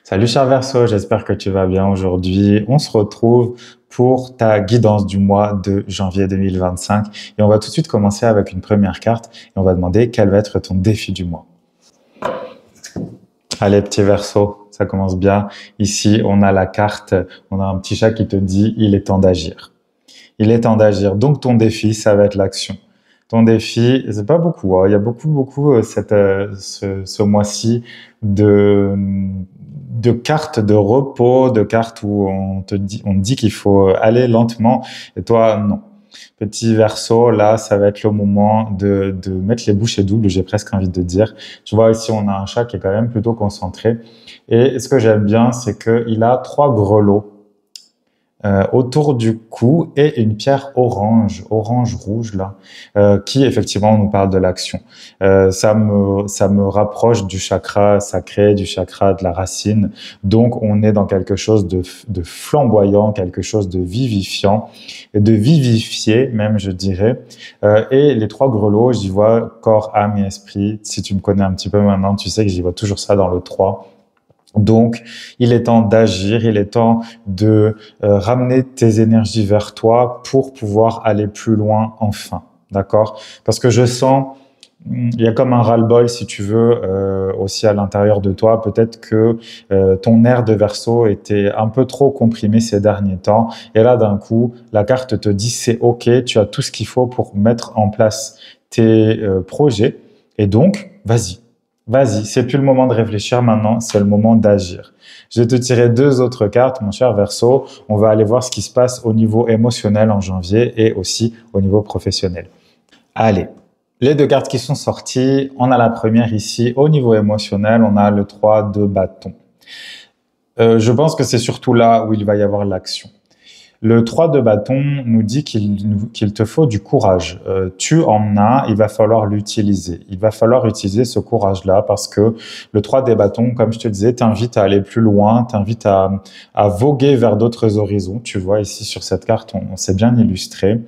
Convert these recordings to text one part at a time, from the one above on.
Salut cher Verseau, j'espère que tu vas bien aujourd'hui. On se retrouve pour ta guidance du mois de janvier 2025 et on va tout de suite commencer avec une première carte et on va demander quel va être ton défi du mois. Allez petit Verseau, ça commence bien. Ici on a la carte, on a un petit chat qui te dit il est temps d'agir. Il est temps d'agir. Donc ton défi, ça va être l'action. Ton défi, c'est pas beaucoup, hein. Il y a beaucoup ce mois-ci de cartes de repos, de cartes où on te dit qu'il faut aller lentement. Et toi, non. Petit Verseau, là, ça va être le moment de mettre les bouchées doubles, j'ai presque envie de dire. Tu vois, ici, on a un chat qui est quand même plutôt concentré. Et ce que j'aime bien, c'est qu'il a 3 grelots autour du cou et une pierre orange-rouge là, qui effectivement nous parle de l'action. Ça me rapproche du chakra sacré, du chakra de la racine. Donc on est dans quelque chose de flamboyant, quelque chose de vivifiant et de vivifié même, je dirais. Et les 3 grelots, j'y vois corps, âme et esprit. Si tu me connais un petit peu maintenant, tu sais que j'y vois toujours ça dans le 3. Donc, il est temps d'agir, il est temps de ramener tes énergies vers toi pour pouvoir aller plus loin enfin, d'accord? Parce que je sens, il y a comme un ras-le-bol, si tu veux, aussi à l'intérieur de toi. Peut-être que ton air de Verseau était un peu trop comprimé ces derniers temps. Et là, d'un coup, la carte te dit c'est OK, tu as tout ce qu'il faut pour mettre en place tes projets. Et donc, vas-y. Vas-y, c'est plus le moment de réfléchir maintenant, c'est le moment d'agir. Je vais te tirer 2 autres cartes, mon cher Verseau. On va aller voir ce qui se passe au niveau émotionnel en janvier et aussi au niveau professionnel. Allez, les 2 cartes qui sont sorties, on a la première ici. Au niveau émotionnel, on a le 3 de bâton. Je pense que c'est surtout là où il va y avoir l'action. Le 3 de bâton nous dit qu'il te faut du courage. Tu en as, il va falloir l'utiliser. Il va falloir utiliser ce courage-là parce que le 3 des bâtons, comme je te disais, t'invite à aller plus loin, t'invite à voguer vers d'autres horizons. Tu vois ici sur cette carte, on s'est bien illustré.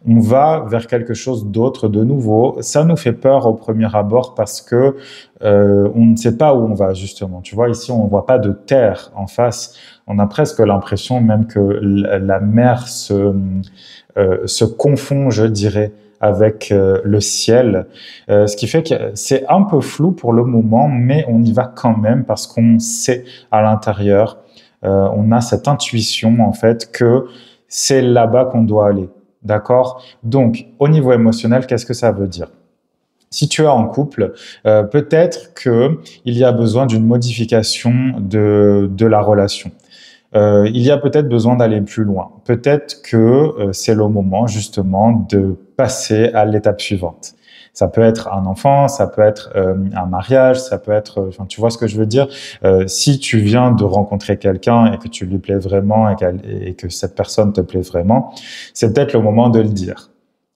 On va vers quelque chose d'autre, de nouveau. Ça nous fait peur au premier abord parce que on ne sait pas où on va justement. Tu vois ici, on ne voit pas de terre en face. On a presque l'impression même que la mer se confond, je dirais, avec le ciel. Ce qui fait que c'est un peu flou pour le moment, mais on y va quand même parce qu'on sait à l'intérieur, on a cette intuition en fait que c'est là-bas qu'on doit aller. D'accord? Donc, au niveau émotionnel, qu'est-ce que ça veut dire? Si tu es en couple, peut-être que il y a besoin d'une modification de la relation. Il y a peut-être besoin d'aller plus loin. Peut-être que c'est le moment justement de passer à l'étape suivante. Ça peut être un enfant, ça peut être un mariage, ça peut être, enfin, tu vois ce que je veux dire. Si tu viens de rencontrer quelqu'un et que tu lui plais vraiment et que cette personne te plaît vraiment, c'est peut-être le moment de le dire.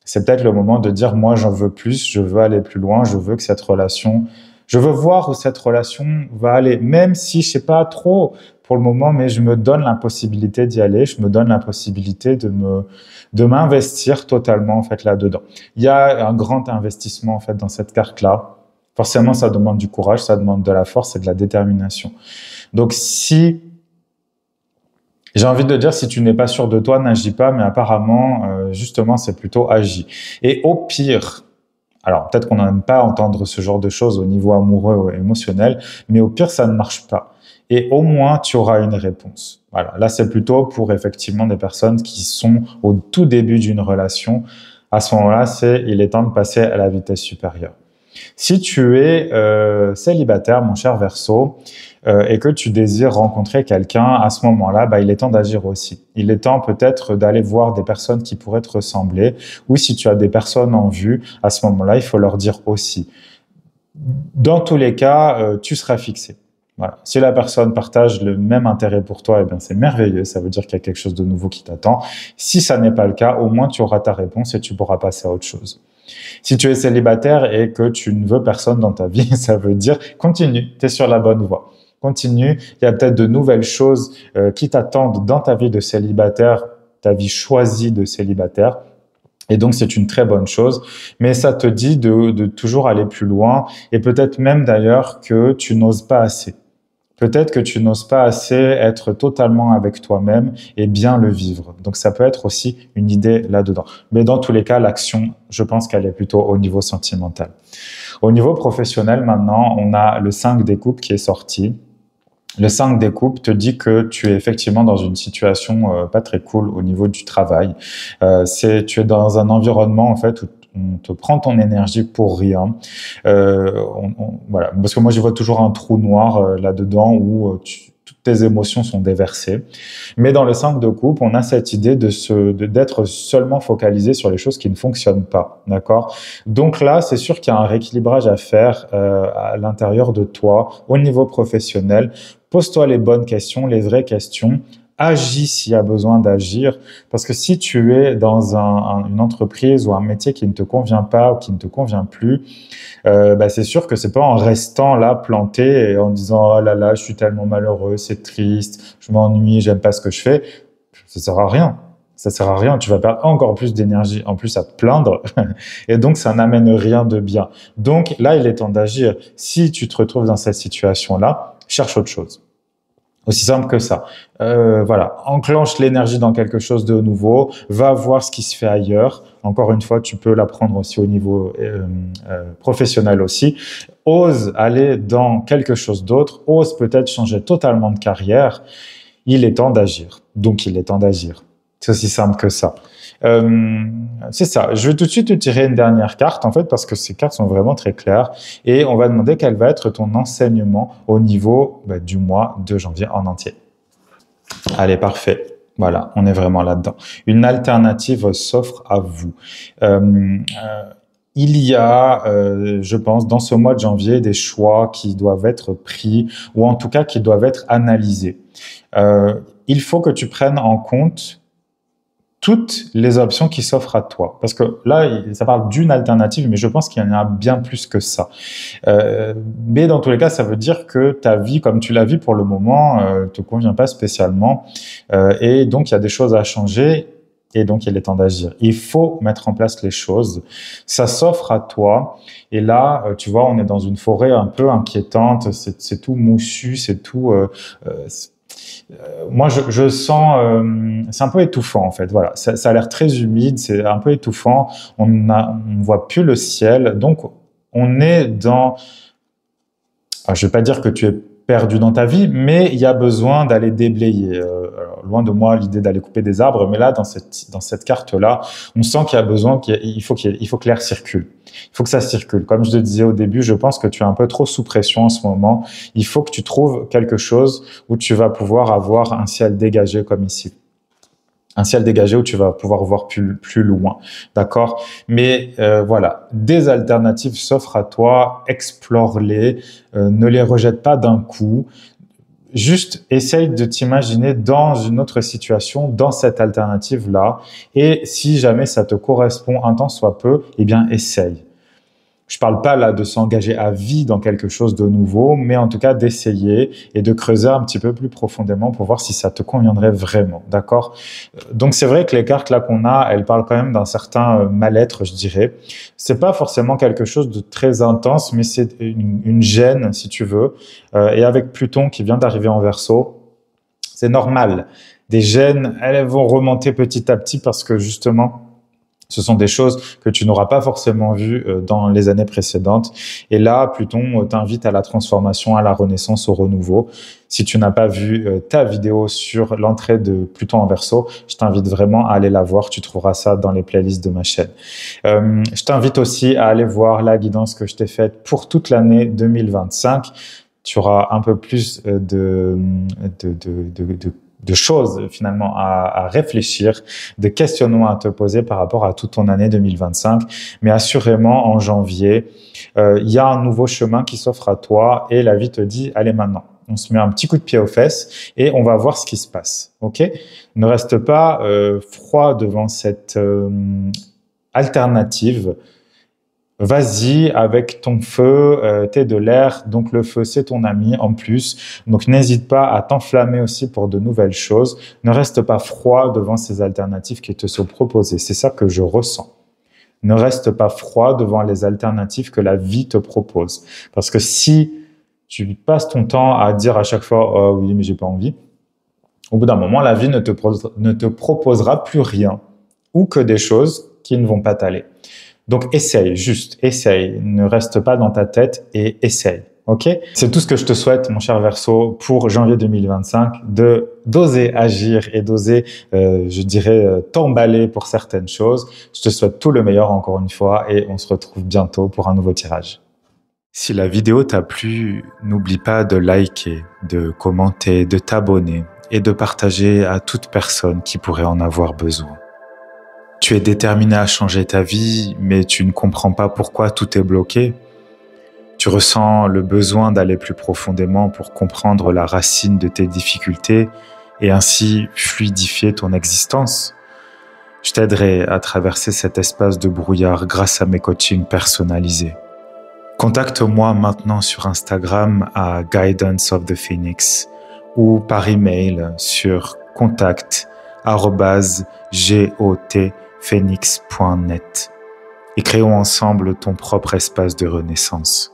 C'est peut-être le moment de dire, moi, j'en veux plus, je veux aller plus loin, je veux que cette relation, je veux voir où cette relation va aller, même si je sais pas trop pour le moment, mais je me donne la possibilité d'y aller, je me donne la possibilité de m'investir totalement, en fait, là-dedans. Il y a un grand investissement, en fait, dans cette carte-là. Forcément, ça demande du courage, ça demande de la force et de la détermination. Donc, si j'ai envie de dire, si tu n'es pas sûr de toi, n'agis pas, mais apparemment, justement, c'est plutôt agis. Et au pire, alors peut-être qu'on n'aime pas entendre ce genre de choses au niveau amoureux ou émotionnel, mais au pire, ça ne marche pas. Et au moins, tu auras une réponse. Voilà, là, c'est plutôt pour effectivement des personnes qui sont au tout début d'une relation. À ce moment-là, il est temps de passer à la vitesse supérieure. Si tu es célibataire, mon cher Verseau, et que tu désires rencontrer quelqu'un, à ce moment-là, il est temps d'agir aussi. Il est temps peut-être d'aller voir des personnes qui pourraient te ressembler, ou si tu as des personnes en vue, à ce moment-là, il faut leur dire aussi. Dans tous les cas, tu seras fixé. Voilà. Si la personne partage le même intérêt pour toi, eh bien c'est merveilleux, ça veut dire qu'il y a quelque chose de nouveau qui t'attend. Si ça n'est pas le cas, au moins tu auras ta réponse et tu pourras passer à autre chose. Si tu es célibataire et que tu ne veux personne dans ta vie, ça veut dire continue, tu es sur la bonne voie. Continue, il y a peut-être de nouvelles choses qui t'attendent dans ta vie de célibataire, ta vie choisie de célibataire. Et donc, c'est une très bonne chose, mais ça te dit de toujours aller plus loin et peut-être même d'ailleurs que tu n'oses pas assez. Peut-être que tu n'oses pas assez être totalement avec toi-même et bien le vivre. Donc, ça peut être aussi une idée là-dedans. Mais dans tous les cas, l'action, je pense qu'elle est plutôt au niveau sentimental. Au niveau professionnel, maintenant, on a le 5 des coupes qui est sorti. Le 5 des coupes te dit que tu es effectivement dans une situation pas très cool au niveau du travail. Tu es dans un environnement en fait où on te prend ton énergie pour rien. Voilà, parce que moi je vois toujours un trou noir là-dedans où toutes tes émotions sont déversées. Mais dans le 5 de coupe, on a cette idée d'être seulement focalisé sur les choses qui ne fonctionnent pas, d'accord? Donc là, c'est sûr qu'il y a un rééquilibrage à faire à l'intérieur de toi, au niveau professionnel. Pose-toi les bonnes questions, les vraies questions. Agis s'il y a besoin d'agir. Parce que si tu es dans une entreprise ou un métier qui ne te convient pas ou qui ne te convient plus, c'est sûr que c'est pas en restant là planté et en disant oh là là, je suis tellement malheureux, c'est triste, je m'ennuie, j'aime pas ce que je fais. Ça sert à rien. Ça sert à rien. Tu vas perdre encore plus d'énergie en plus à te plaindre. Et donc, ça n'amène rien de bien. Donc, là, il est temps d'agir. Si tu te retrouves dans cette situation-là, cherche autre chose. Aussi simple que ça. Voilà, enclenche l'énergie dans quelque chose de nouveau, va voir ce qui se fait ailleurs. Encore une fois, tu peux l'apprendre aussi au niveau professionnel aussi. Ose aller dans quelque chose d'autre, ose peut-être changer totalement de carrière. Il est temps d'agir. Donc, il est temps d'agir. C'est aussi simple que ça. C'est ça. Je vais tout de suite te tirer une dernière carte, en fait, parce que ces cartes sont vraiment très claires. Et on va demander quel va être ton enseignement au niveau du mois de janvier en entier. Allez, parfait. Voilà, on est vraiment là-dedans. Une alternative s'offre à vous. Il y a, je pense, dans ce mois de janvier, des choix qui doivent être pris, ou en tout cas qui doivent être analysés. Il faut que tu prennes en compte toutes les options qui s'offrent à toi. Parce que là, ça parle d'une alternative, mais je pense qu'il y en a bien plus que ça. Mais dans tous les cas, ça veut dire que ta vie, comme tu la vis pour le moment, te convient pas spécialement. Et donc, il y a des choses à changer. Et donc, il est temps d'agir. Il faut mettre en place les choses. Ça s'offre à toi. Et là, tu vois, on est dans une forêt un peu inquiétante. C'est tout moussu, c'est tout... moi, je sens, c'est un peu étouffant en fait. Voilà, ça a l'air très humide, c'est un peu étouffant. On voit plus le ciel, donc on est dans. Alors, je vais pas dire que tu es perdu dans ta vie, mais il y a besoin d'aller déblayer. Alors, loin de moi l'idée d'aller couper des arbres, mais là dans cette carte-là, on sent qu'il y a besoin, il faut que l'air circule. Il faut que ça circule. Comme je te disais au début, je pense que tu es un peu trop sous pression en ce moment. Il faut que tu trouves quelque chose où tu vas pouvoir avoir un ciel dégagé comme ici. Un ciel dégagé où tu vas pouvoir voir plus loin, d'accord? Mais voilà, des alternatives s'offrent à toi, explore-les, ne les rejette pas d'un coup. Juste essaye de t'imaginer dans une autre situation, dans cette alternative-là, et si jamais ça te correspond un tant soit peu, eh bien essaye. Je parle pas là de s'engager à vie dans quelque chose de nouveau, mais en tout cas d'essayer et de creuser un petit peu plus profondément pour voir si ça te conviendrait vraiment, d'accord? Donc c'est vrai que les cartes là qu'on a, elles parlent quand même d'un certain mal-être, je dirais. C'est pas forcément quelque chose de très intense, mais c'est une gêne, si tu veux. Et avec Pluton qui vient d'arriver en Verseau, c'est normal. Des gênes, elles vont remonter petit à petit parce que justement, ce sont des choses que tu n'auras pas forcément vues dans les années précédentes. Et là, Pluton t'invite à la transformation, à la renaissance, au renouveau. Si tu n'as pas vu ta vidéo sur l'entrée de Pluton en Verseau, je t'invite vraiment à aller la voir. Tu trouveras ça dans les playlists de ma chaîne. Je t'invite aussi à aller voir la guidance que je t'ai faite pour toute l'année 2025. Tu auras un peu plus de choses finalement à réfléchir, de questionnements à te poser par rapport à toute ton année 2025. Mais assurément, en janvier, il y a un nouveau chemin qui s'offre à toi et la vie te dit, allez maintenant. On se met un petit coup de pied aux fesses et on va voir ce qui se passe. Ok? Ne reste pas froid devant cette alternative. Vas-y avec ton feu, t'es de l'air, donc le feu c'est ton ami en plus, donc n'hésite pas à t'enflammer aussi pour de nouvelles choses, ne reste pas froid devant ces alternatives qui te sont proposées, c'est ça que je ressens. Ne reste pas froid devant les alternatives que la vie te propose, parce que si tu passes ton temps à dire à chaque fois « Oh oui, mais j'ai pas envie », au bout d'un moment, la vie ne te proposera plus rien ou que des choses qui ne vont pas t'aller. Donc, essaye, juste essaye. Ne reste pas dans ta tête et essaye. Ok? C'est tout ce que je te souhaite, mon cher Verseau, pour janvier 2025, d'oser agir et d'oser, je dirais, t'emballer pour certaines choses. Je te souhaite tout le meilleur encore une fois et on se retrouve bientôt pour un nouveau tirage. Si la vidéo t'a plu, n'oublie pas de liker, de commenter, de t'abonner et de partager à toute personne qui pourrait en avoir besoin. Tu es déterminé à changer ta vie, mais tu ne comprends pas pourquoi tout est bloqué. Tu ressens le besoin d'aller plus profondément pour comprendre la racine de tes difficultés et ainsi fluidifier ton existence. Je t'aiderai à traverser cet espace de brouillard grâce à mes coachings personnalisés. Contacte-moi maintenant sur Instagram à Guidance of the Phoenix ou par email sur contact@gotphoenix.net et créons ensemble ton propre espace de renaissance.